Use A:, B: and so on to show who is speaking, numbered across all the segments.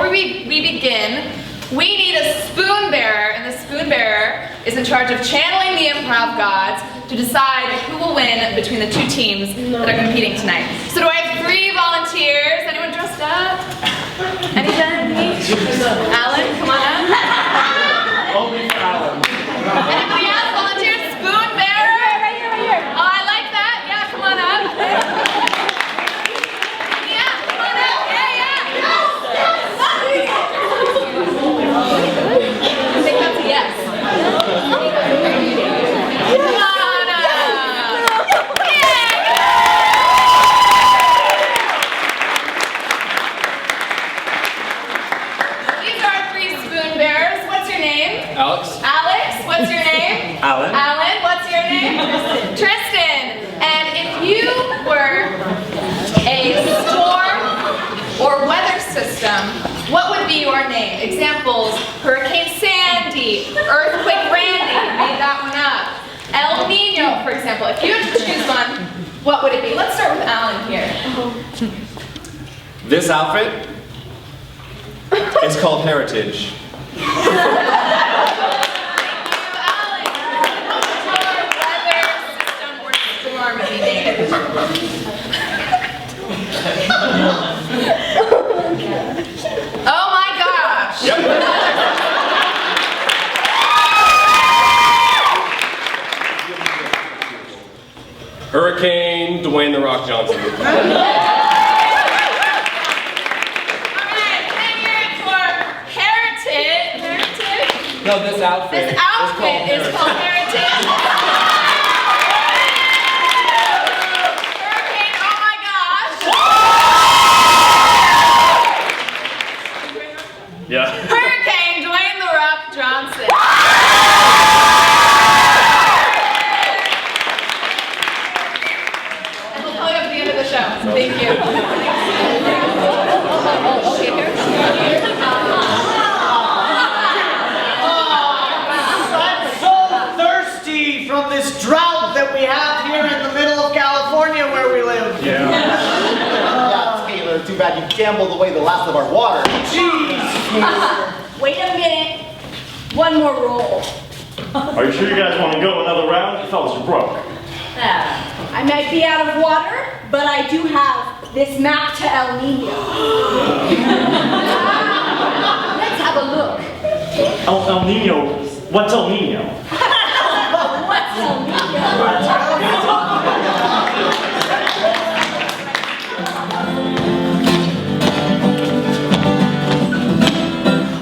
A: before we begin, we need a spoon bearer, and the spoon bearer is in charge of channeling the improv gods to decide who will win between the two teams that are competing tonight. So do I have 3 volunteers? Anyone dressed up? Anybody? Alan, come on up.
B: Only for Alan.
A: Anybody else? Volunteers? Spoon bearer? Right here. Oh, I like that. Yeah, come on up. Yeah, come on up. I think that's a yes. Come on up. These are our 3 spoon bearers. What's your name?
B: Alex.
A: Alex, what's your name?
B: Alan.
A: Alan, what's your name? Tristan. And if you were a storm or weather system, what would be your name? Examples: Hurricane Sandy, Earthquake Randy, made that one up. El Nino, for example. If you had to choose one, what would it be? Let's start with Alan here.
B: This outfit is called Heritage.
A: Thank you, Alan. What would your weather system or storm be named? Oh my gosh!
B: Yep. Hurricane Dwayne "The Rock" Johnson.
A: Alright, and you're in for Heritage.
B: No, this outfit.
A: This outfit is called Heritage. Hurricane, oh my gosh!
B: Yeah.
A: Hurricane Dwayne "The Rock" Johnson. And we'll call you up at the end of the show. Thank you.
C: I'm so thirsty from this drought that we have here in the middle of California where we live.
B: Yeah.
D: Yeah, Taylor, too bad you gambled away the last of our water.
C: Jeez.
E: Wait a minute. One more roll.
F: Are you sure you guys want to go another round? You fellas are broke.
E: I might be out of water, but I do have this map to El Nino. Let's have a look.
F: El Nino. What's El Nino?
E: What's El Nino?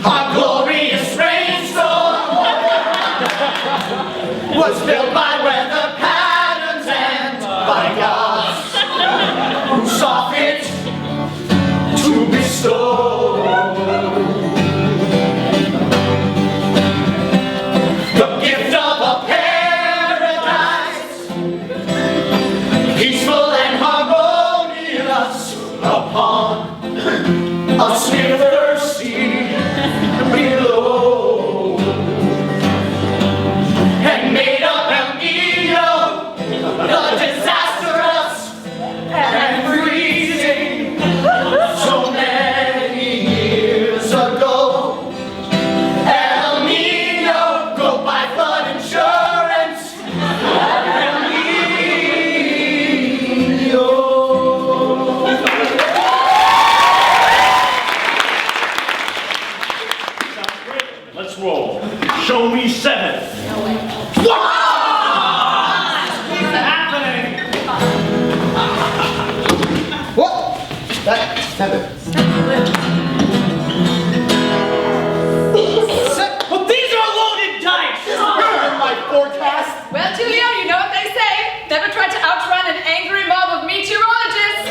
C: A glorious rainstorm was built by weather patterns and by gods who saw fit to bestow the gift of a paradise, peaceful and harmonious upon a still thirsty below, and made up El Nino, the disastrous and freezing, so many years ago. El Nino, go buy flood insurance. El Nino.
F: Sounds great. Let's roll. Show me 7.
C: What's happening?
D: What? That's 7.
C: Well, these are loaded dice.
D: You're in my forecast.
A: Well, Tulio, you know what they say. Never try to outrun an angry mob of meteorologists.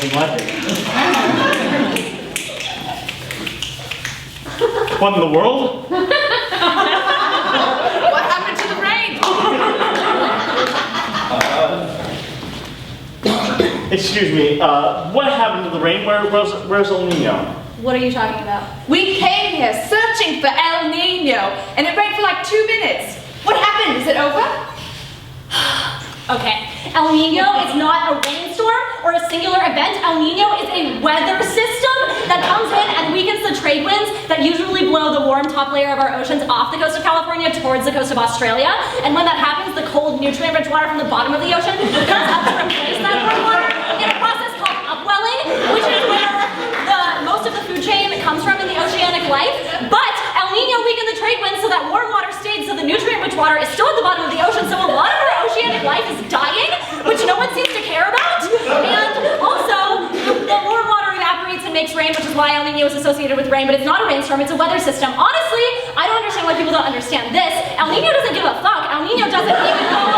F: anything like it. What in the world?
A: What happened to the rain?
F: Excuse me, what happened to the rain? Where's El Nino?
E: What are you talking about?
A: We came here searching for El Nino, and it rained for like 2 minutes. What happened? Is it over?
E: Okay, El Nino is not a rainstorm or a singular event. El Nino is a weather system that comes in and weakens the trade winds that usually blow the warm top layer of our oceans off the coast of California towards the coast of Australia. And when that happens, the cold, nutrient-rich water from the bottom of the ocean comes up to replace that warm water in a process called upwelling, which is where most of the food chain comes from in the oceanic life. But El Nino weakened the trade winds so that warm water stayed, so the nutrient-rich water is still at the bottom of the ocean, so a lot of our oceanic life is dying, which no one seems to care about. And also, the warm water evaporates and makes rain, which is why El Nino is associated with rain, but it's not a rainstorm, it's a weather system. Honestly, I don't understand why people don't understand this. El Nino doesn't give a fuck. El Nino doesn't even know.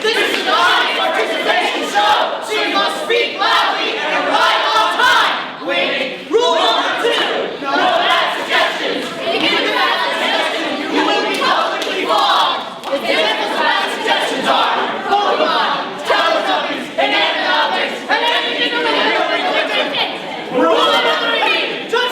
C: This is not a participation show. She must speak loudly and write on time. Waiting. Rule number 2. No bad suggestions. If you give a bad suggestion, you will be publicly flogged. The examples of bad suggestions are Pokemon, Teletubbies, inanimate objects, and anything from the Rule number 3. Judge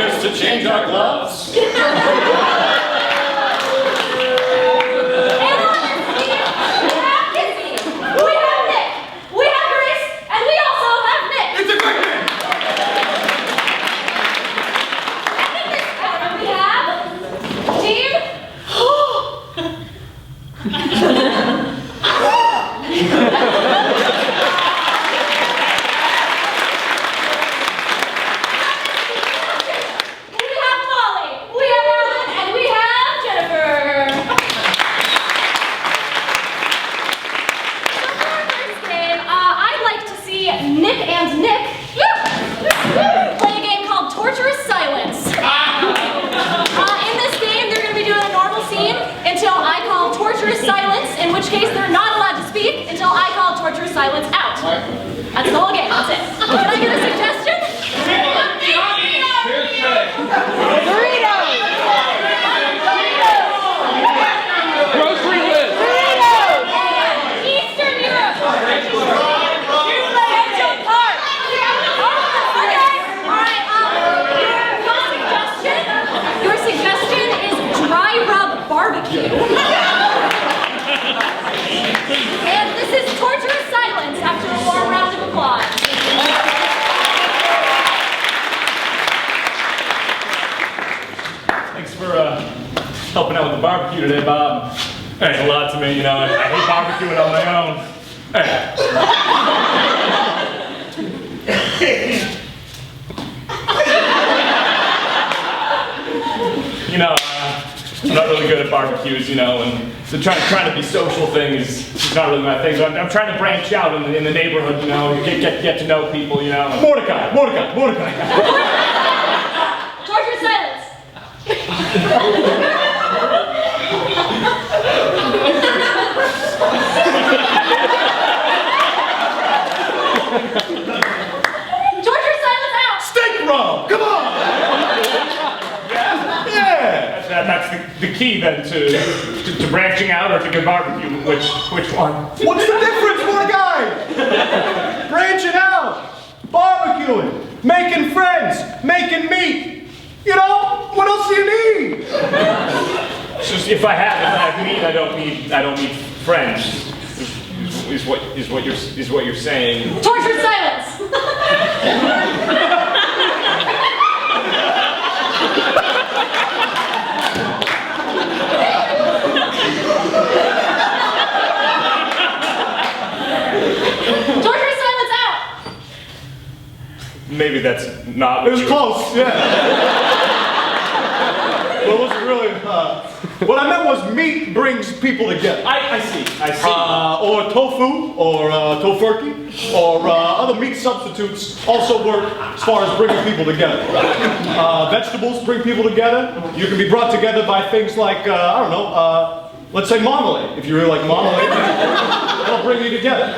B: us to change our gloves.
E: And on this team, we have Kizzy, we have Nick, we have Grace, and we also have Nick.
C: It's a great name!
E: And in this corner we have Team. We have Molly, we have Alan, and we have Jennifer. So for our first game, I'd like to see Nick and Nick play a game called Torturous Silence. In this game, they're going to be doing a normal scene until I call Torturous Silence, in which case they're not allowed to speak until I call Torturous Silence out. That's the whole game, that's it. Can I get a suggestion?
B: Grocery list.
E: Eastern Europe. Central Park. Okay. All right. Your suggestion is dry rub barbecue. And this is torturous silence after a warm round of applause.
G: Thanks for helping out with the barbecue today, Bob. Thanks a lot to me, you know. I hate barbecuing on my own. You know, I'm not really good at barbecues, you know, and the trying to be social thing is not really my thing. So I'm trying to branch out in the neighborhood, you know, get to know people, you know. Mordecai.
E: Torturous silence. Torturous silence out.
F: Steak rub! Come on! Yeah!
G: That's the key then to branching out or to good barbecue. Which one?
F: What's the difference, Mordecai? Branching out, barbecuing, making friends, making meat. You know, what else do you need?
G: It's just if I have meat, I don't need friends. Is what you're saying?
E: Torturous silence. Torturous silence out.
G: Maybe that's not
F: It
G: what
F: was
G: you
F: close, yeah. Well, it wasn't really, what I meant was meat brings people together.
G: I see.
F: Or tofu, or tofurkey, or other meat substitutes also work as far as bringing people together. Vegetables bring people together. You can be brought together by things like, I don't know, let's say marmalade. If you really like marmalade, that'll bring you together.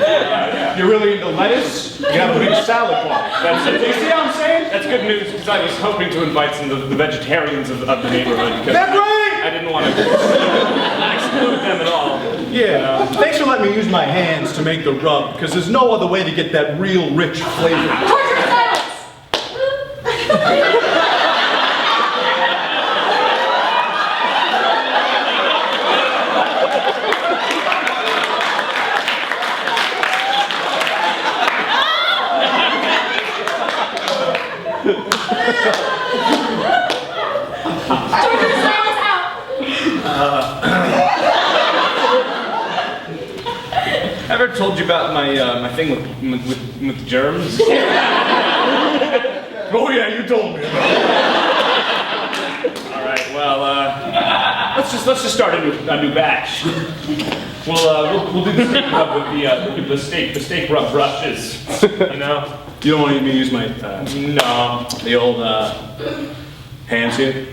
F: If you're really into lettuce, you have a big salad bar. Do you see what I'm saying?
G: That's good news because I was hoping to invite some of the vegetarians of the neighborhood. Because
F: They're great!
G: I didn't want to exclude them at all.
F: Yeah, thanks for letting me use my hands to make the rub, because there's no other way to get that real rich flavor.
E: Torturous silence. Torturous silence out.
G: Ever told you about my thing with germs?
F: Oh yeah, you told me.
G: All right. Well, let's just start a new batch. We'll do the steak rub with the steak rub brushes. You know.
F: You don't want me to use my,
G: No.
F: the old, hands here?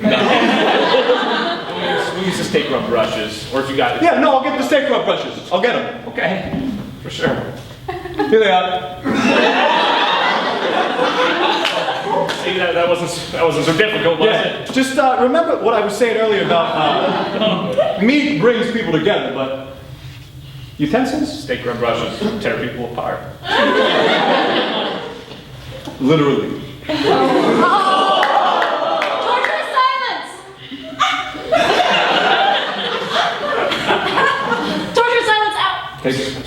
G: We'll use the steak rub brushes, or if you got it.
F: Yeah, no, I'll get the steak rub brushes. I'll get them.
G: Okay. For sure.
F: Here they are.
G: See, that wasn't so difficult, was it?
F: Just remember what I was saying earlier about meat brings people together, but utensils?
G: Steak rub brushes tear people apart.
F: Literally.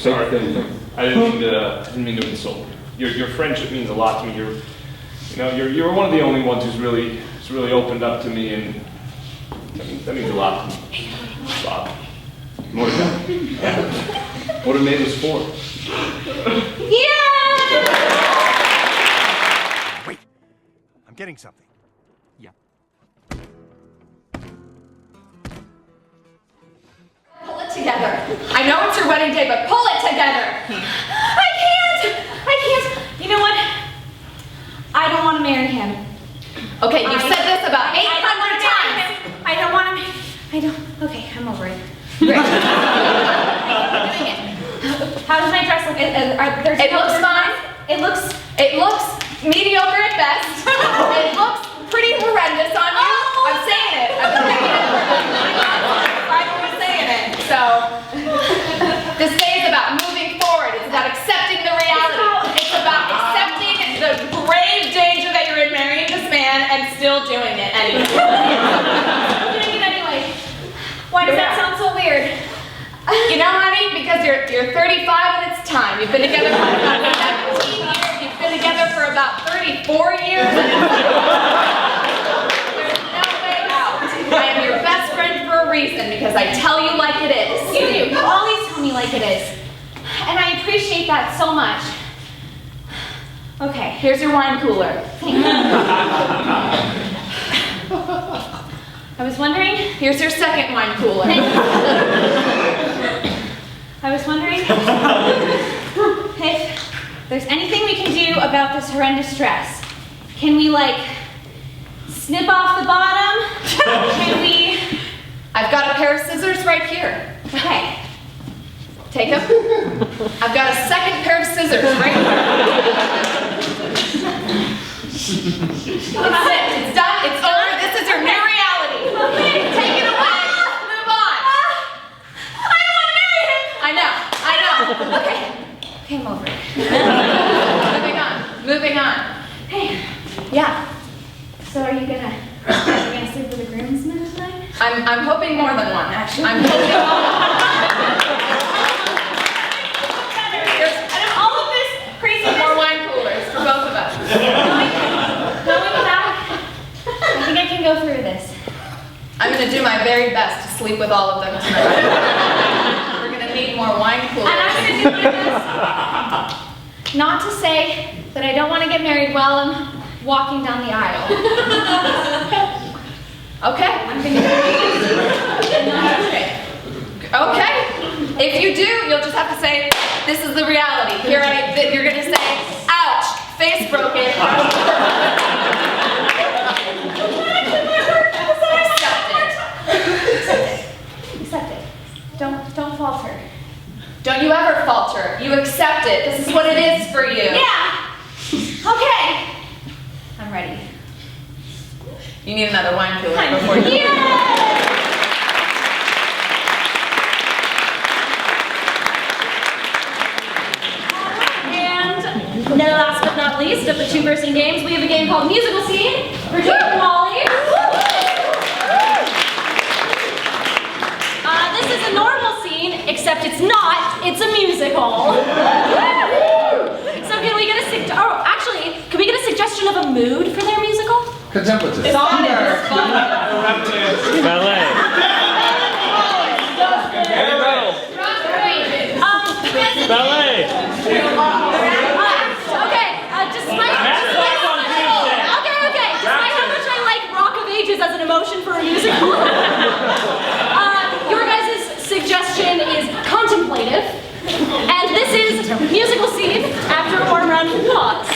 G: sorry. I didn't mean to insult you. Your friendship means a lot to me. You're one of the only ones who's really opened up to me, and that means a lot to me. Bob.
F: Yeah. What are neighbors for?
E: Yeah!
H: Wait, I'm getting something. Yeah.
A: Pull it together. I know it's your wedding day, but pull it together.
E: I can't. You know what? I don't want to marry him.
A: Okay, you've said this about 800 times.
E: I don't want to. Okay, I'm over it.
A: Great.
E: Doing it. How does my dress look?
A: It looks fine.
E: It looks
A: mediocre at best. It looks pretty horrendous on you. I'm saying it. I've been thinking it for 9 months. I'm saying it. So, this day is about moving forward. It's about accepting the reality. It's about accepting the grave danger that you're in marrying this man and still doing it anyway.
E: I'm doing it anyway. Why does that sound so weird?
A: You know, honey, because you're 35 and it's time. You've been together for about 17 years. You've been together for about 34 years. There's no way out. I am your best friend for a reason, because I tell you like it is.
E: You do. You always tell me like it is. And I appreciate that so much. Okay.
A: Here's your wine cooler.
E: I was wondering.
A: Here's your second wine cooler.
E: I was wondering if there's anything we can do about this horrendous dress. Can we, like, snip off the bottom? Can we?
A: I've got a pair of scissors right here.
E: Okay.
A: Take them. I've got a second pair of scissors right here. That's it. It's done. It's over. This is your new reality.
E: Okay.
A: Take it away. Move on.
E: I don't want to marry him.
A: I know.
E: Okay. Okay, I'm over it.
A: Moving on.
E: Hey,
A: Yeah.
E: so are you gonna sleep with a groomsman tonight?
A: I'm hoping more than one, actually. I'm hoping
E: Out of all of this craziness,
A: more wine coolers for both of us.
E: going back, I think I can go through this.
A: I'm going to do my very best to sleep with all of them tonight. We're going to need more wine
E: And
A: coolers.
E: I'm gonna do my best not to say that I don't want to get married while I'm walking down the aisle.
A: Okay.
E: I'm gonna do it.
A: Okay. If you do, you'll just have to say, this is the reality. You're going to say, ouch, face broken.
E: Accept it. Don't falter.
A: Don't you ever falter. You accept it. This is what it is for you.
E: Yeah. Okay. I'm ready.
A: You need another wine cooler before you...
E: Yeah. And last but not least of the two-person games, we have a game called Musical Scene. Virginia and Molly. This is a normal scene, except it's not. It's a musical. So can we get can we get a suggestion of a mood for their musical?
B: Contemplative.
A: Somber.
B: Ballet. Heavy metal. Ballet.
E: Despite how much I like Rock of Ages as an emotion for a musical, your guys' suggestion is contemplative, and this is Musical Scene after a warm round of applause.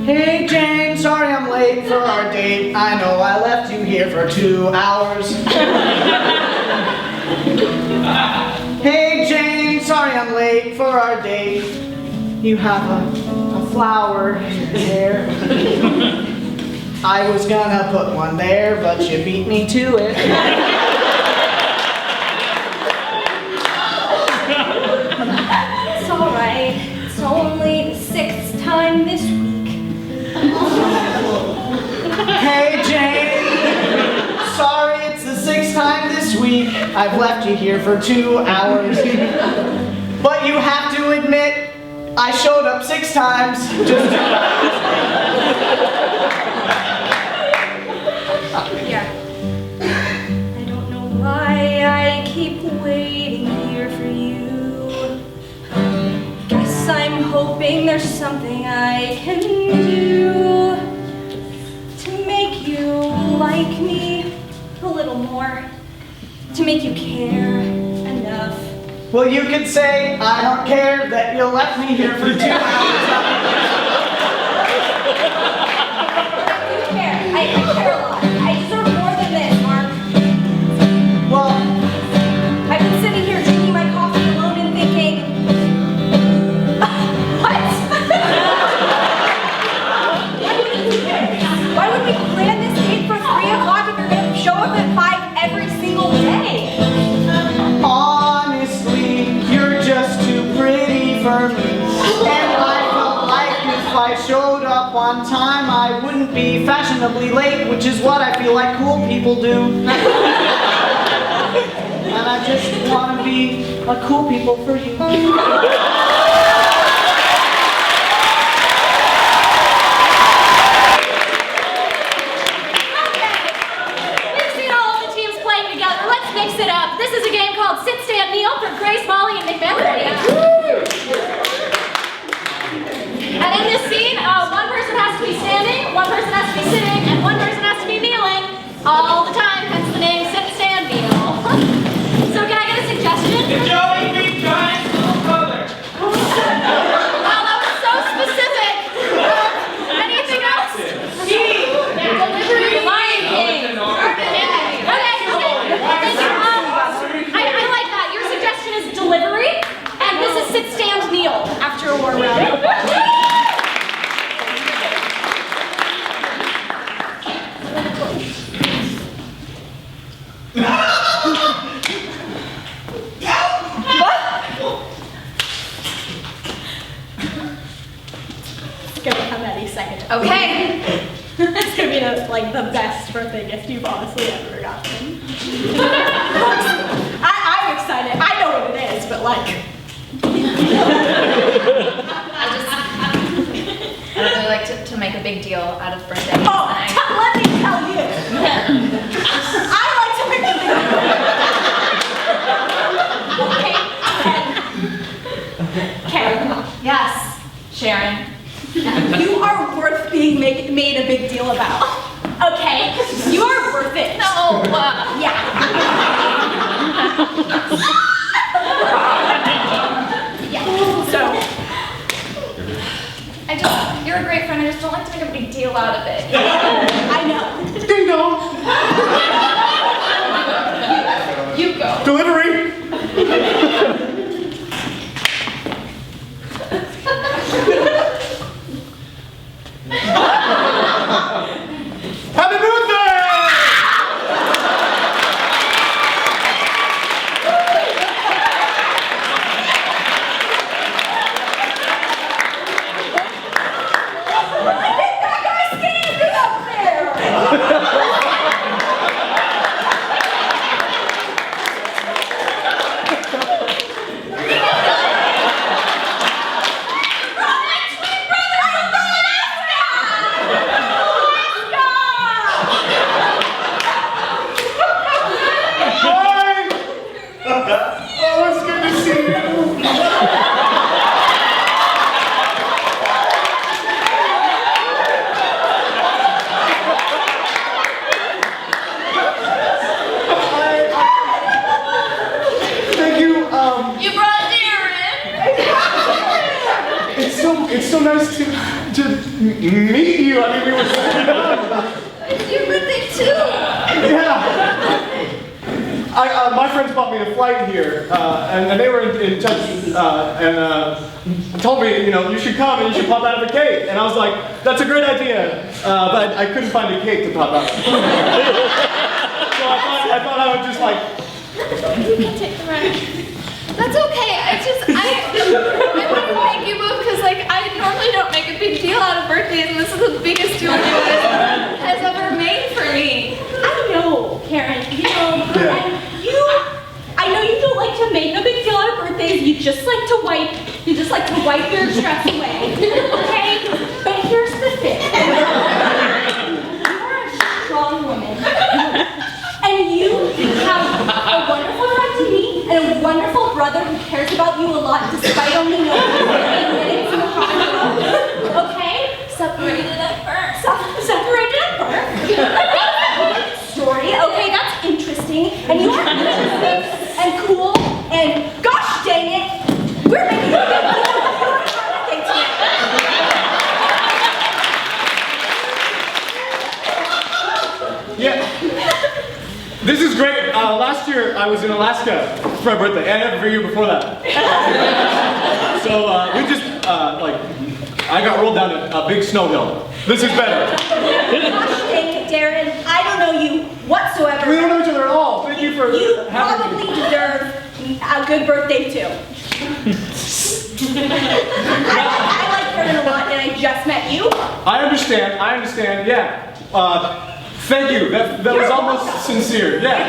C: Hey Jane, sorry I'm late for our date. I know I left you here for 2 hours. Hey Jane, sorry I'm late for our date. You have a flower in your hair. I was gonna put one there, but you beat me to it.
E: It's alright. It's only the 6th time this week.
C: I've left you here for 2 hours. But you have to admit, I showed up 6 times just to...
E: Here. I don't know why I keep waiting here for you. Guess I'm hoping there's something I can do to make you like me a little more, to make you care enough.
C: Well, you could say, I don't care that you left me here for 2 hours.
E: I care a lot. I deserve more than this, Mark.
C: Well,
E: I've been sitting here drinking my coffee alone and thinking, what? Why would we plan this date for 3 o'clock if you're going to show up at 5 every single day?
C: honestly, you're just too pretty for me. And I felt like if I showed up on time, I wouldn't be fashionably late, which is what I feel like cool people do. And I just want to be a cool people for you.
E: We've seen all of the teams playing together. Let's mix it up. This is a game called Sit, Stand, Kneel for Grace, Molly, and McMillan. And in this scene, one person has to be standing, one person has to be sitting, and one person has to be kneeling all the time, hence the name Sit, Stand, Kneel. So can I get a suggestion?
C: Joey Big Giant's little brother.
E: Wow, that was so specific. Anything else? Delivery, Lion King. Okay. Thank you. I like that. Your suggestion is delivery, and this is Sit, Stand, Kneel after a war round. It's gonna come any second.
A: Okay.
E: It's gonna be the best birthday gift you've honestly ever gotten. I'm excited. I know what it is, but like.
A: I don't really like to make a big deal out of birthdays.
E: Oh, let me tell you. I like to make a big deal. Okay.
A: Yes, Sharon.
E: You are worth being made a big deal about. Okay? You are worth it.
A: No.
E: Yeah. Yeah. So.
A: You're a great friend. I just don't like to make a big deal out of it.
E: I know.
F: Ding dong.
A: You go.
F: Delivery. Happy birthday! It's so nice to meet you. I mean, we were
A: It's your birthday too.
F: yeah. My friends bought me a flight here, and they were in touch and told me, you should come and you should pop out of a cake. And I was like, that's a great idea, but I couldn't find a cake to pop out. So I thought I would just like.
A: You can take the ride. That's okay. I want to thank you both because I normally don't make a big deal out of birthdays, and this is the biggest deal anyone has ever made for me.
E: I know, Karen. And like to make a big deal out of birthdays. You just like to wipe your stress away. Okay? But here's the thing. You're a strong woman. And you have a wonderful friend to me and a wonderful brother who cares about you a lot despite only knowing you for 8 minutes in the hospital. Okay?
A: Separated at birth.
E: Separated at birth. Story. Okay, that's interesting. And you are interesting and cool and gosh dang it, we're making a big deal of your birthday tonight.
F: Yeah. This is great. Last year I was in Alaska for my birthday, and every year before that. So we just, I got rolled down a big snow hill. This is better.
E: Gosh dang it, Darren, I don't know you whatsoever.
F: We don't know each other at all. Thank you for
E: You
F: having
E: probably
F: me.
E: deserve a good birthday too. I like Darren a lot, and I just met you.
F: I understand, yeah. Thank you, that was almost sincere, yeah.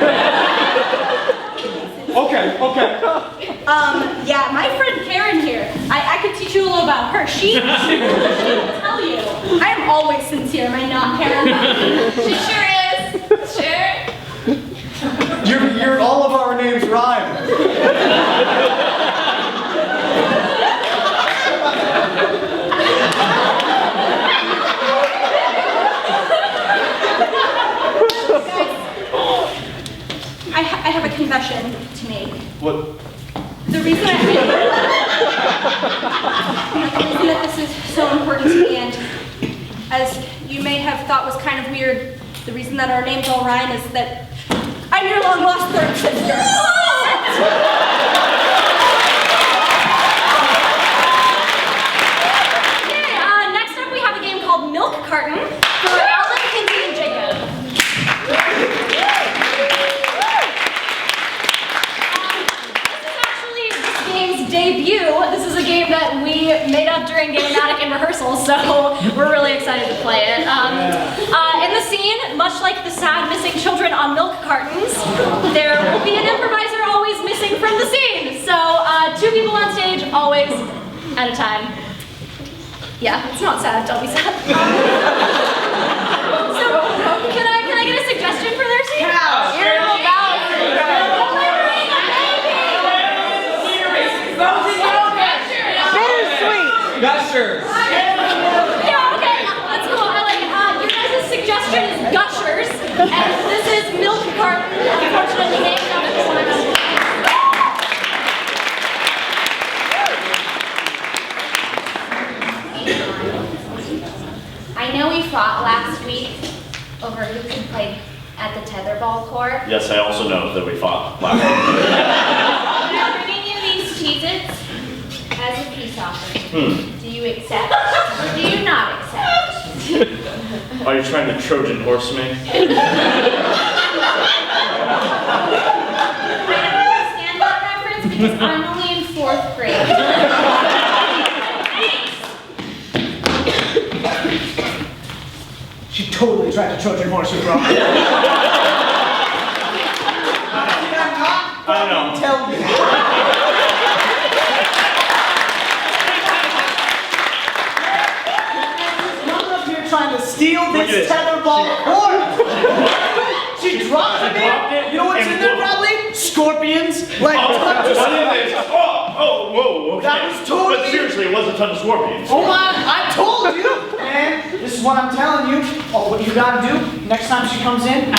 F: Okay.
E: Yeah, my friend Karen here, I could teach you a little about her. She will tell you. I am always sincere, am I not, Karen?
A: She sure is. Sure.
F: All of our names rhyme.
E: I have a confession to make.
F: What?
E: The reason that this is so important to me, and as you may have thought was kind of weird, the reason that our names all rhyme is that I'm your long lost third sister. Okay, next up we have a game called Milk Carton for Alan, Kinsey, and Jacob. Debut. This is a game that we made up during Game-O-Matic in rehearsal, so we're really excited to play it. In the scene, much like the sad missing children on milk cartons, there will be an improviser always missing from the scene. So 2 people on stage, always at a time. Yeah, it's not sad, don't be sad. So, can I get a suggestion for their scene?
B: Gushers.
E: Yeah, okay, that's cool. I like it. Your guys' suggestion is Gushers, and this is Milk Carton, unfortunately named after the one.
I: I know we fought last week over who could play at the tetherball court.
J: Yes, I also know that we fought last week.
I: I'm bringing you these Cheez-Its as a peace offering. Do you accept or do you not accept?
J: Are you trying to Trojan horse me?
I: I don't understand that reference because I'm only in 4th grade.
C: She totally tried to Trojan horse you, bro.
J: I don't know.
C: Tell me. Trying to steal this tetherball court. She dropped it. You know what's in there probably? Scorpions. Like
J: whoa, okay.
C: That was totally.
J: But seriously, it was a ton of scorpions.
C: Oh my! I told you. And this is what I'm telling you. Oh, what you gotta do next time she comes in?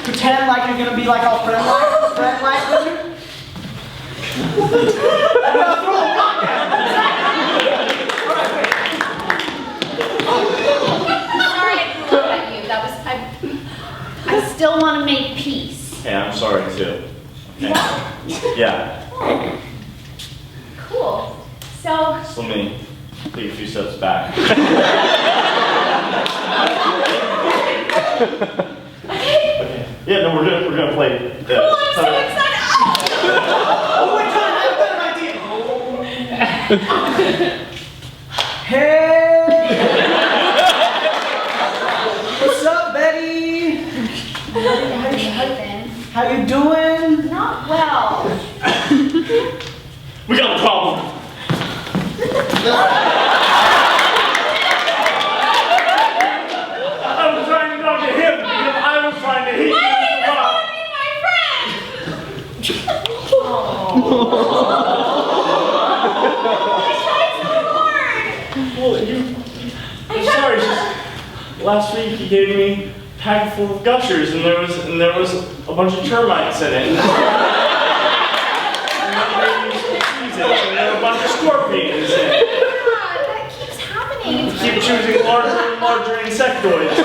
C: Pretend like you're gonna be like all friend-like with her. I'm gonna throw a rock at her.
I: I still want to make peace.
J: Yeah, I'm sorry too. Okay. Yeah.
I: Cool. So,
J: So let me take a few steps back. Okay. Yeah, no, we're gonna play.
I: cool, I'm so excited.
C: Oh wait, John, I have a better idea. Hey! What's up, Betty?
I: Nathan,
C: How you doing?
I: not well.
G: Well, I'm sorry. Just last week you gave me a pack full of gushers, and there was a bunch of termites in it. And there were a bunch of scorpions in it.
I: That keeps happening.
G: You keep choosing larger and larger insectoids. You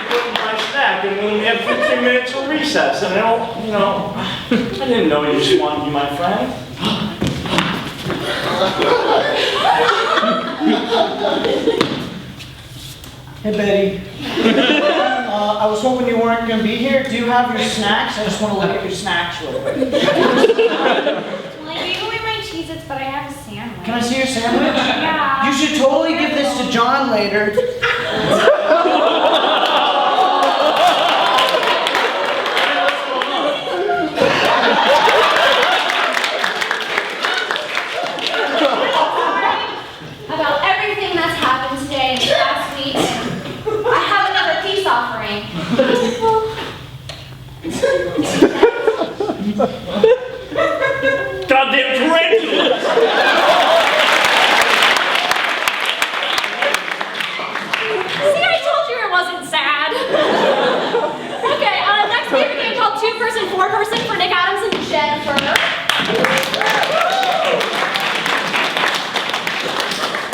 G: put in my snack, and then we have 15 minutes for recess, and I didn't know you just wanted to be my friend.
C: Hey, Betty. I was hoping you weren't going to be here. Do you have your snacks? I just want to look at your snacks real quick.
I: Well, I gave away my Cheez-Its, but I have a sandwich.
C: Can I see your sandwich?
I: Yeah.
C: You should totally give this to John later.
I: About everything that's happened today and last week. I have another peace offering.
G: Goddamn tarantulas!
E: See, I told you it wasn't sad. Okay, next we have a game called 2-Person, 4-Person for Nick Adams and Jennifer.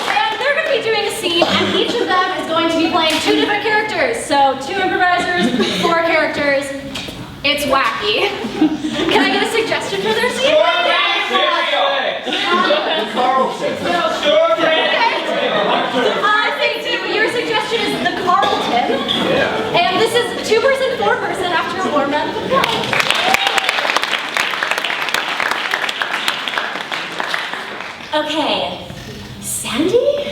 E: And they're going to be doing a scene, and each of them is going to be playing 2 different characters. So 2 improvisers, 4 characters. It's wacky. Can I get a suggestion for their scene? I think your suggestion is the Carlton. Yeah. And this is 2-Person, 4-Person after a warm round of applause. Okay, Sandy,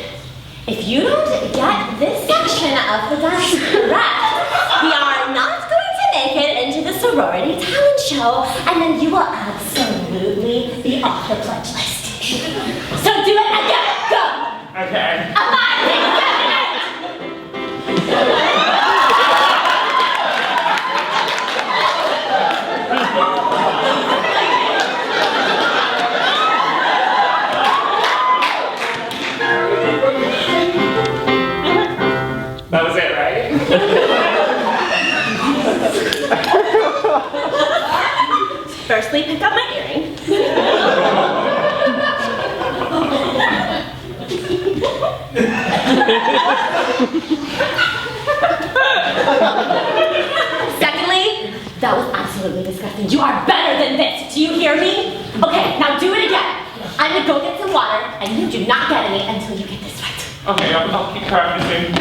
E: if you don't get this section of the dance correct, we are not going to make it into the sorority talent show, and then you will absolutely be off the pledge list. So do it again, go!
G: Okay. That was it, right?
E: Firstly, pick up my earring. Secondly, that was absolutely disgusting. You are better than this. Do you hear me? Okay, now do it again. I'm gonna go get some water, and you do not get any until you get this right.
G: Okay, I'll keep practicing.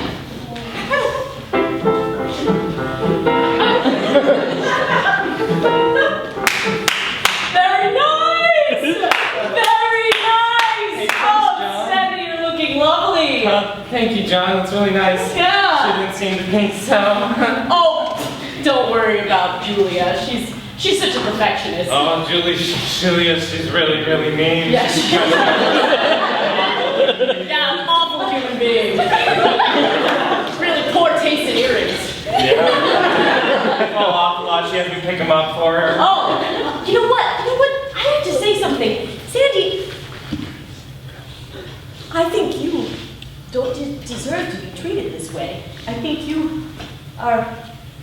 E: Very nice! Very nice! Oh, Sandy, you're looking lovely.
K: Thank you, John. That's really nice.
E: Yeah.
K: She didn't seem to think so.
E: Oh, don't worry about Julia. She's such a perfectionist.
K: Oh, Julia, she's really, really mean.
E: Yeah, yeah, an awful human being. Really poor taste in earrings.
K: Yeah. I fall off a lot. She has me pick them up for her.
E: Oh, you know what? I have to say something. Sandy, I think you don't deserve to be treated this way. I think you are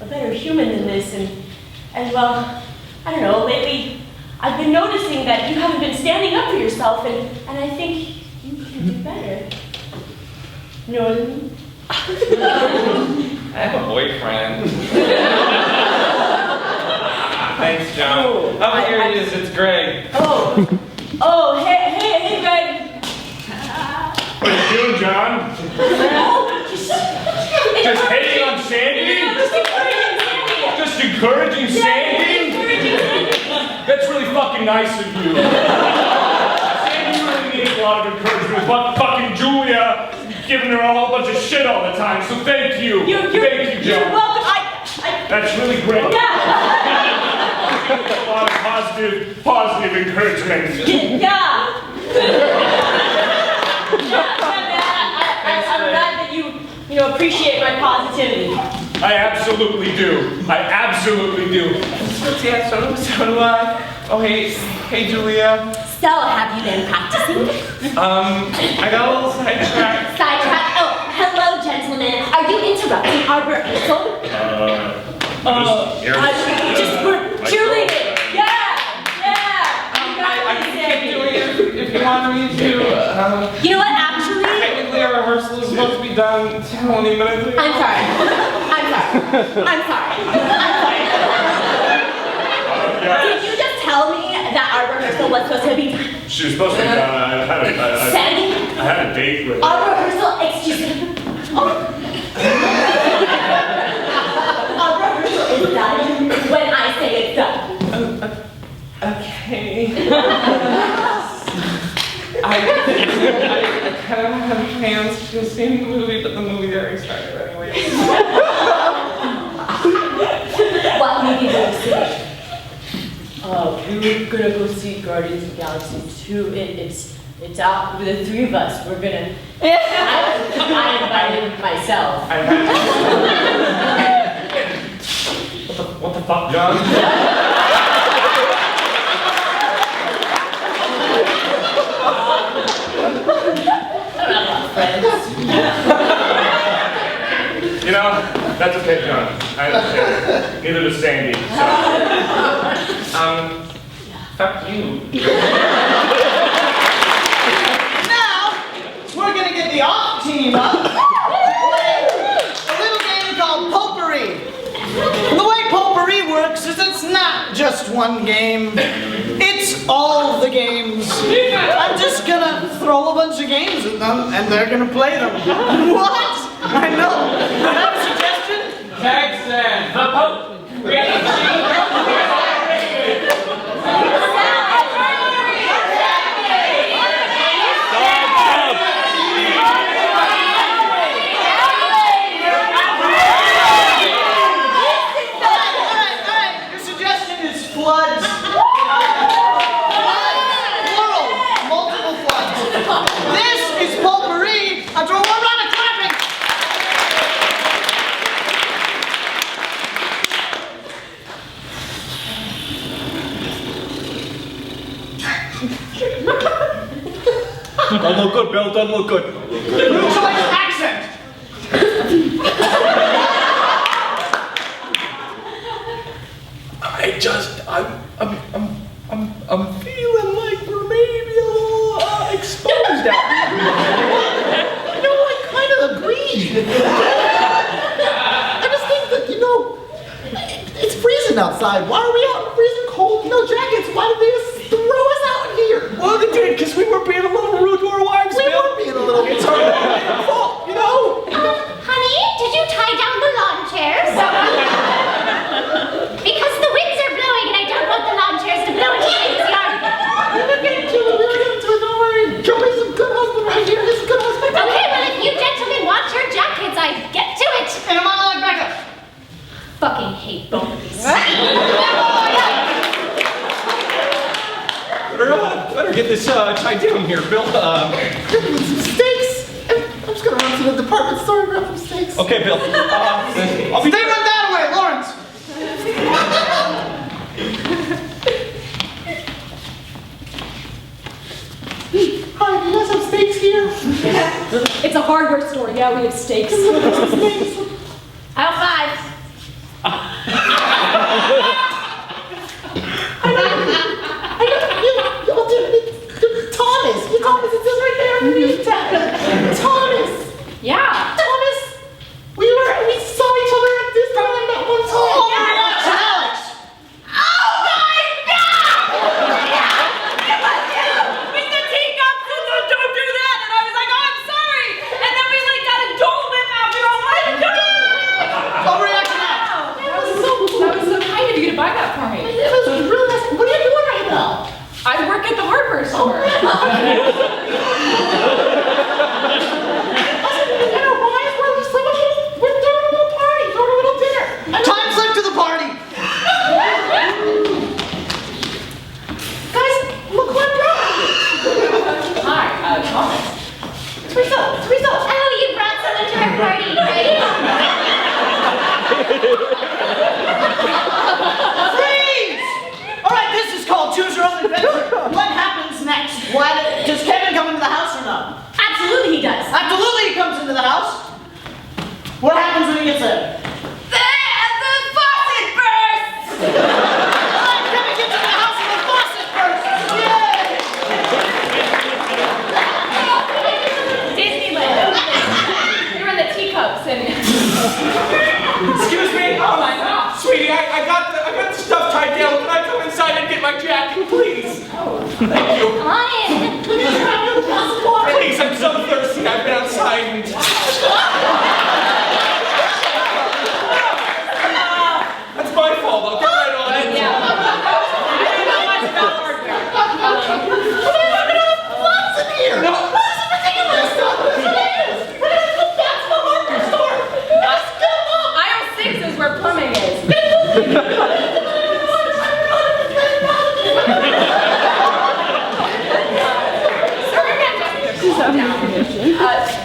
E: a better human than this, and well, I don't know, lately I've been noticing that you haven't been standing up for yourself, and I think you can do better. You know what I mean?
K: I have a boyfriend. Thanks, John. Oh, here it is. It's Greg.
E: Oh, hey, Greg.
G: What are you doing, John? Just hating on Sandy? Just encouraging Sandy? That's really fucking nice of you. Sandy really needs a lot of encouragement. But fucking Julia giving her a whole bunch of shit all the time. So thank you. Thank you, John.
E: You're welcome.
G: That's really great.
E: Yeah.
G: A lot of positive encouragement.
E: Yeah. I'm glad that you appreciate my positivity.
G: I absolutely do. I absolutely do.
K: Yeah, so do I. Oh, hey, Julia.
E: So, have you been practicing?
K: I got a little sidetracked.
E: Sidetrack? Oh, hello, gentlemen. Are you interrupting our rehearsal? Just cheerleading. Yeah.
K: I can keep doing it if you want me to.
E: You know what, actually?
K: Technically, our rehearsal is supposed to be done 20 minutes ago.
E: I'm sorry. Did you just tell me that our rehearsal was supposed to be done?
G: She was supposed to be done. I had a date with her.
E: Our rehearsal, excuse me. Our rehearsal is done when I say it's done.
K: Okay. I kind of had plans to see the movie, but the movie already started anyway.
E: What movie did you see?
L: We were gonna go see Guardians of the Galaxy 2. It's out with the three of us. We're gonna. I invited myself.
K: What the fuck, John?
G: You know, that's okay, John. I understand. Neither does Sandy. So.
K: Fuck you.
C: Now, we're gonna get the off team up. Play a little game called potpourri. The way potpourri works is it's not just one game. It's all the games. I'm just gonna throw a bunch of games at them, and they're gonna play them. What? I know. You have a suggestion?
K: Texan, the Pope.
C: Your suggestion is floods. Plural. Multiple floods. This is potpourri. I throw one round of clapping.
F: Don't look good, Bill. Don't look good.
C: New choice accent.
F: I'm feeling like we're maybe a little exposed out here.
D: No, I kind of agree. I just think that, it's freezing outside. Why are we out in freezing cold? No jackets. Why did they just throw us out here?
F: Well, they did, because we were being a little rude to our wives,
D: We
F: Bill.
D: were being a little
F: It's our fault,
I: Honey, did you tie down the lawn chairs? Because the winds are blowing and I don't want the lawn chairs to blow into James' yard.
D: We were getting to it. Don't worry. Joey's a good husband right here. He's a good husband.
I: Okay, well if you gentlemen want your jackets, I get to it.
C: And a monologue backup.
I: Fucking hate both of these.
F: Better get this tied down here, Bill.
D: Some steaks. I'm just going to run to the department store and grab some steaks.
F: Okay, Bill. I'll be...
C: Stay right that way, Lawrence.
D: Hi, do you guys have steaks here?
E: It's a hardware store. Yeah, we have steaks.
I: Aisle 5.
D: Thomas, it says right there underneath that. Thomas,
E: Yeah.
D: Thomas, we saw each other at this time that one time.
C: Oh, my gosh, Alex.
E: Mr. Teacup said, don't do that. And I was like, oh, I'm sorry. And then we got a Dole Whip after all.
C: Overreaction now.
E: That was so kind of you to buy that for me.
D: It was really nice. What are you doing right now?
E: I work at the hardware store.
D: We're throwing a little party, throwing a little dinner.
C: Time slip to the party.
D: Guys, look what I brought.
L: Hi, Thomas.
D: Teresa.
I: Oh, you brought someone to our party, right?
C: Alright, let me get to the house of the faucet first!
A: Disneyland. You're in the teacups and.
K: Excuse me? Oh my God. Sweetie, I got the stuff tied down. Can I come inside and get my jacket, please? Thank you.
E: Come on in.
K: Please, I'm so thirsty. I've been outside and... That's my fault. I'll get right on it.
A: Yeah. I don't know much about hardware.
C: What's in here?
K: No.
C: What is the ridiculous stuff? What is it? We're gonna go back to the hardware store. Let's go up.
A: Aisle 6 is where plumbing is.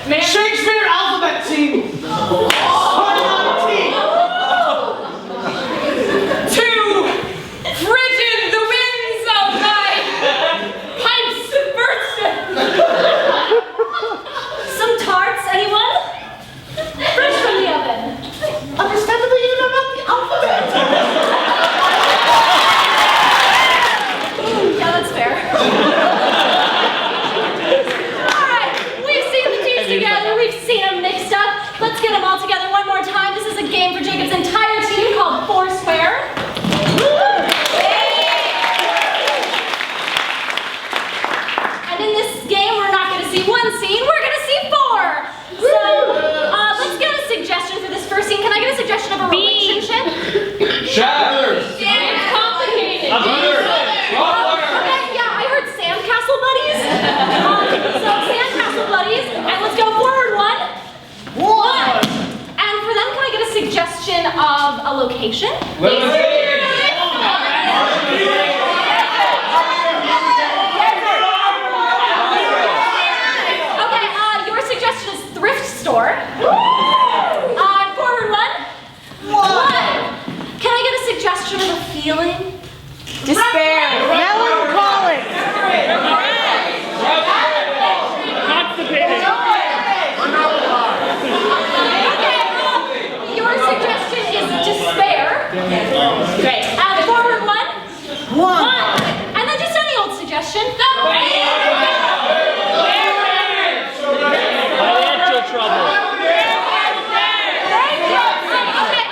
A: Ma'am.
C: Shakespeare alphabet team. Starting on T.
A: To frigid the winds of thy pipes burst.
E: Some tarts, anyone? Fresh from the oven.
C: Understandably, you know about the alphabet.
E: Yeah, that's fair. Alright, we've seen the teams together, we've seen them mixed up. Let's get them all together one more time. This is a game for Jacob's entire team called Foursquare. And in this game, we're not going to see one scene, we're going to see four. So, let's get a suggestion for this first scene. Can I get a suggestion of a relationship?
B: Shatters.
A: It's complicated.
E: Okay, yeah, I heard sandcastle buddies. So sandcastle buddies, and let's go forward one. And for them, can I get a suggestion of a location? Okay, your suggestion is thrift store. Forward one. Can I get a suggestion of a feeling?
L: Despair. Melancholic.
E: Okay, your suggestion is despair. Great. Forward one. And then just any old suggestion.
B: Financial trouble.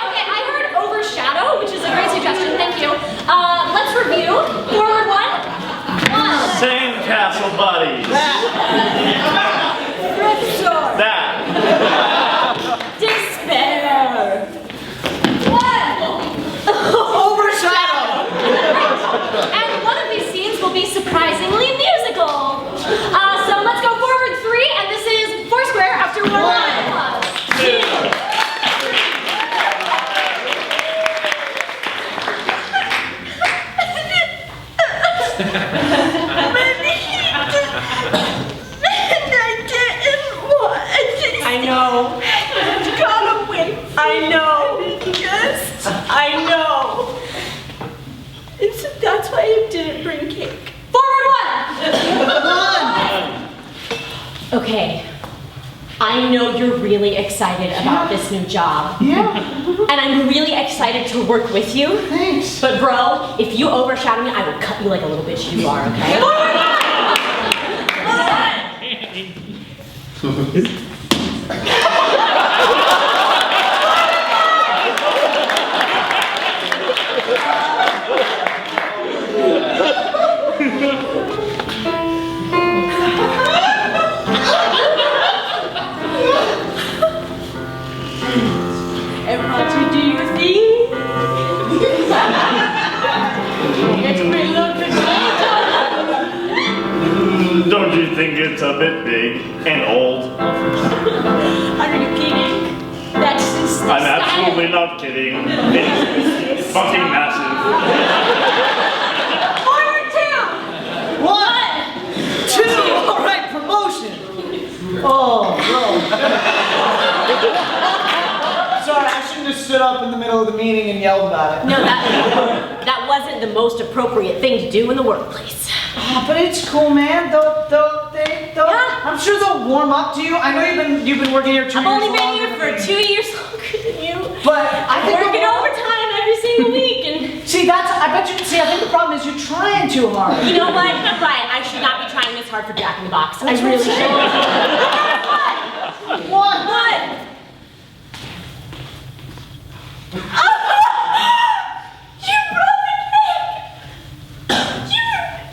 E: Okay, I heard overshadow, which is a great suggestion. Thank you. Let's review. Forward one.
J: Sandcastle buddies.
E: Thrift store.
J: That.
E: Despair.
C: Overshadow.
E: And one of these scenes will be surprisingly musical. So let's go forward three, and this is Foursquare after one. Two.
L: I know.
C: Got away.
L: I know.
C: Yes.
L: I know.
C: It's, that's why you didn't bring cake.
E: Forward one.
L: Okay. I know you're really excited about this new job.
C: Yeah.
L: And I'm really excited to work with you.
C: Thanks.
L: But bro, if you overshadow me, I will cut you like a little bitch you are, okay?
C: Everyone to do your thing. It's me, look at
J: Don't you think it's a bit big and old?
C: Are you kidding? That's just the
J: I'm
C: style.
J: absolutely not kidding. It's fucking massive.
C: Forward two. One. Two. All right, promotion.
D: Oh, sorry, I shouldn't have stood up in the middle of the meeting and yelled about it.
L: No, that wasn't the most appropriate thing to do in the workplace.
D: Ah, but it's cool, man. They'll I'm sure they'll warm up to you. I know you've been working here 2 years.
L: I've only been
D: longer
L: here for
D: than me.
L: 2 years longer than you.
D: But I think
L: Working
D: they'll-
L: overtime every single week and
D: See, bet you can see. I think the problem is you're trying too hard.
E: You know what? Right, I should not be trying this hard for Jack in the Box. I really should.
D: One.
E: You brought the cake!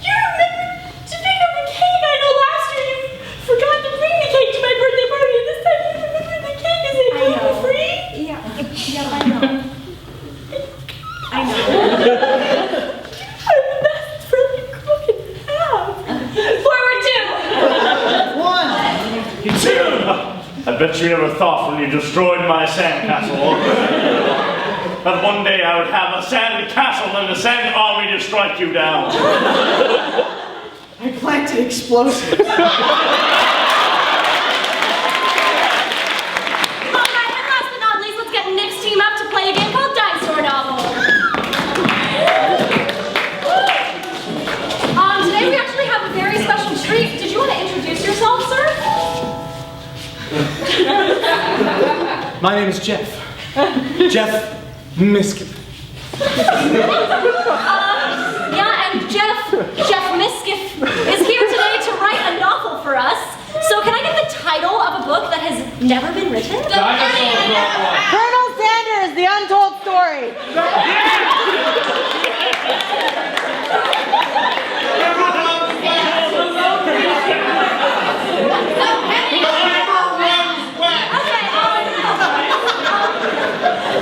E: You remembered to pick up the cake. I know last year you forgot to bring the cake to my birthday party, and this time you remembered the cake. Is it gluten-free?
I: Yeah, I know. I know.
E: That's really crooked in half. Forward two.
J: Two. I bet you never thought when you destroyed my sandcastle that one day I would have a sand castle and a sand army to strike you down.
D: I planted explosives.
E: All right, and last but not least, let's get Nick's team up to play a game called Dinosaur Novel. Today we actually have a very special treat. Did you want to introduce yourself, sir?
D: My name is Jeff. Jeff Miskiff.
E: Yeah, and Jeff Miskiff is here today to write a novel for us. So can I get the title of a book that has never been written?
C: Colonel Sanders, The Untold Story.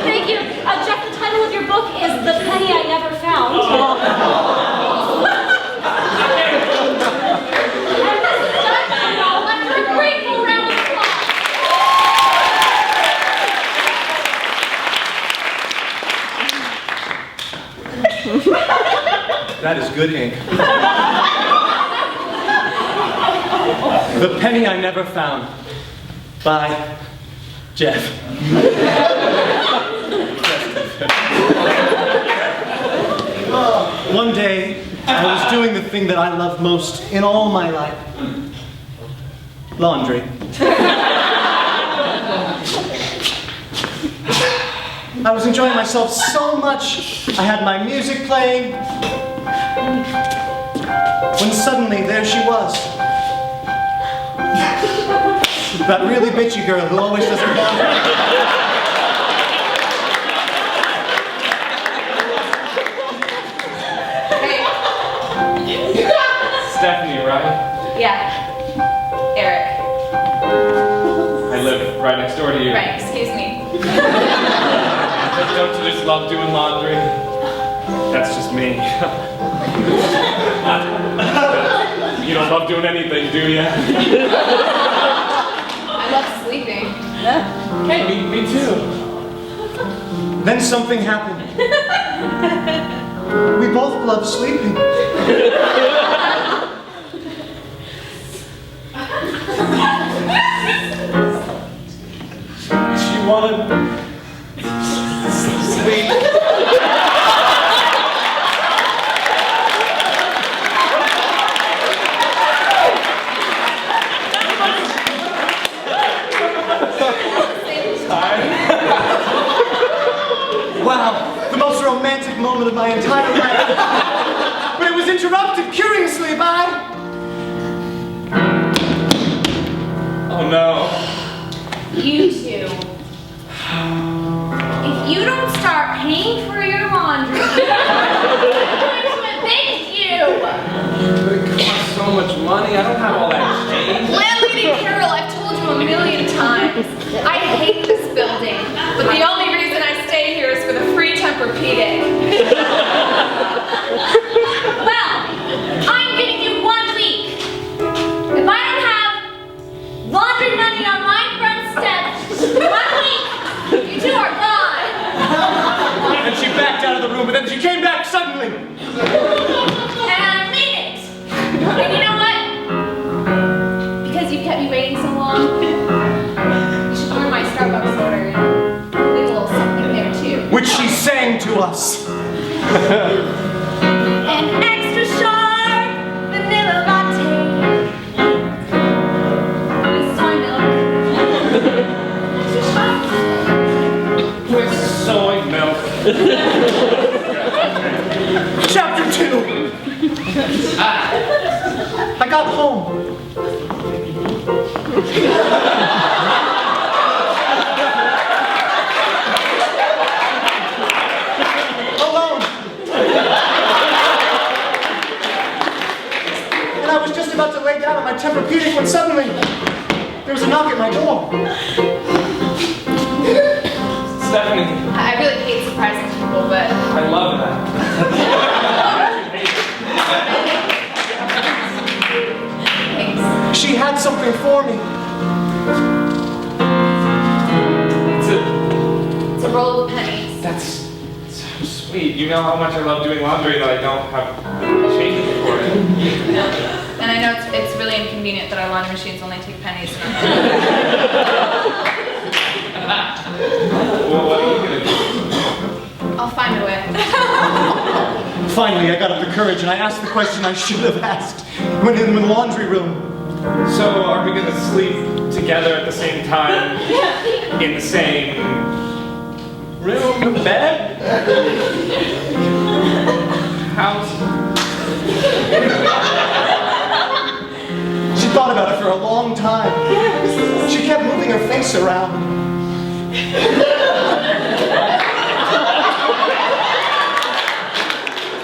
E: Thank you. Jeff, the title of your book is The Penny I Never Found. And this is Dinosaur Novel after a grateful round of applause.
D: That is good ink. The Penny I Never Found by Jeff. One day, I was doing the thing that I love most in all my life. Laundry. I was enjoying myself so much. I had my music playing. When suddenly, there she was. That really bitchy girl who always does her laundry.
G: Stephanie, right?
A: Yeah. Eric.
G: I live right next door to you.
A: Right, excuse me.
G: Don't you just love doing laundry? That's just me. You don't love doing anything, do you?
A: I love sleeping.
G: Hey, me too.
D: Then something happened. We both love sleeping.
G: She wanted sleep.
D: Wow, the most romantic moment of my entire life. But it was interrupted curiously by...
G: Oh no.
I: You two. If you don't start paying for your laundry, I'm going to evict you.
K: But it costs so much money. I don't have all that change.
A: Landlady Carol, I've told you a million times. I hate this building, but the only reason I stay here is for the free Tempur-Pedic.
I: Well, I'm giving you 1 week. If I don't have laundry money on my front step, 1 week, you two are gone.
D: And she backed out of the room, and then she came back suddenly.
I: And I mean it. And you know what? Because you've kept me waiting so long, you should order my Starbucks order and leave a little something there too.
D: Which she sang to us.
I: An extra sharp vanilla latte with soy milk. Extra sharp.
G: With soy milk.
D: lay down on my Tempur-Pedic when suddenly there was a knock at my door.
K: Stephanie,
A: I really hate surprising people, but
K: I love that.
A: thanks.
D: She had something for me.
A: It's a roll of pennies.
K: That's so sweet. You know how much I love doing laundry that I don't have change for it.
A: And I know it's really inconvenient that our laundry machines only take pennies.
K: Well, what are you gonna do?
A: I'll find a way.
D: Finally, I got up the courage and I asked the question I should have asked when in the laundry room.
K: So, are we gonna sleep together at the same time in the same room, bed, house?
D: She thought about it for a long time. She kept moving her face around.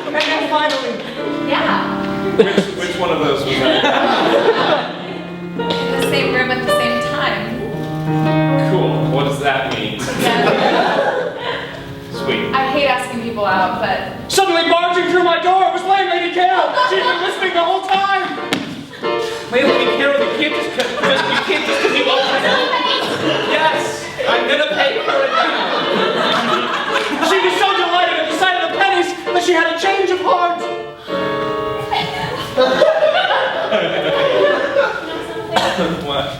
D: And then finally,
A: Yeah.
K: Which one of those was that?
A: In the same room at the same time.
K: Cool. What does that mean? Sweet.
A: I hate asking people out, but
F: Suddenly barging through my door was Lady Lady Carol. She'd been listening the whole time.
K: Wait, Carol, you can't just because you open it. Yes, I'm gonna pay for it now.
F: She was so delighted at the sight of the pennies that she had a change of heart.
K: What?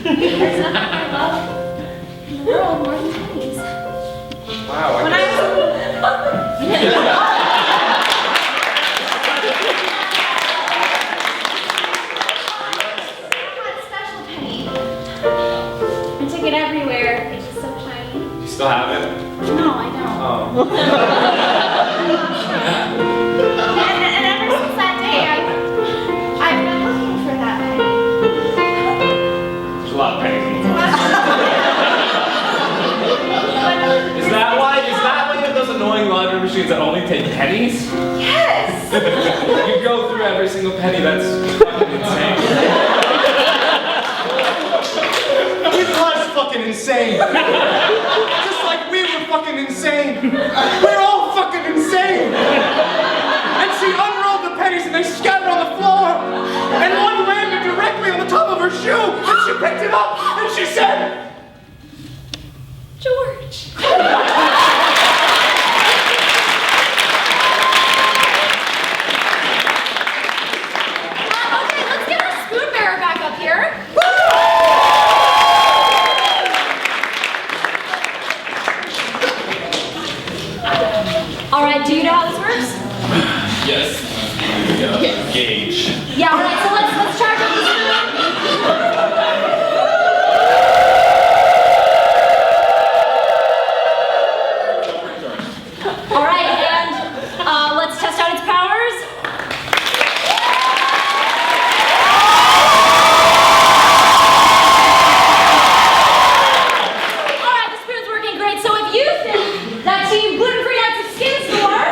I: There's nothing I love in the world more than pennies.
K: Wow.
I: When I was had a special penny. I took it everywhere. It's just so shiny.
K: You still have it?
I: No, I don't.
K: Oh.
I: And ever since that day, I've been looking for that penny.
K: There's a lot of pennies.
I: But
K: Is that why you have those annoying laundry machines that only take pennies?
A: yes.
K: You go through every single penny. That's fucking insane.
D: it was fucking insane. Just like we were fucking insane. We're all fucking insane. And she unrolled the pennies and they scattered on the floor. And one landed directly on the top of her shoe. And she picked it up and she said,
I: George.
E: Okay, let's get our spoon bearer back up here. All right, do you know how this works?
K: Yes. Gauge.
E: Yeah, all right, so let's charge up the spoon. All right, and let's test out its powers. All right, the spoon's working great. So if you think that Team Gluten-Free Nights of Skin Store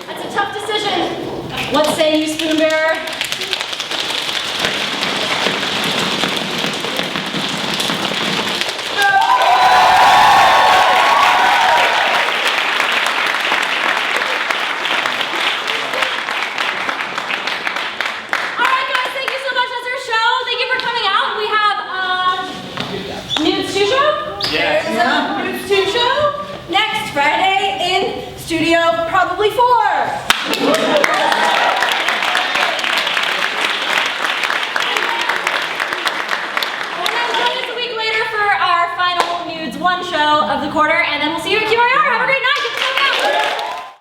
E: That's a tough decision. What say you, spoon bearer? All right, guys, thank you so much. That's our show. Thank you for coming out. We have Nudes 2 show.
K: Yes.
E: Nudes 2 show next Friday in Studio Probably 4. And then join us a week later for our final Nudes 1 show of the quarter, and then we'll see you at QRO.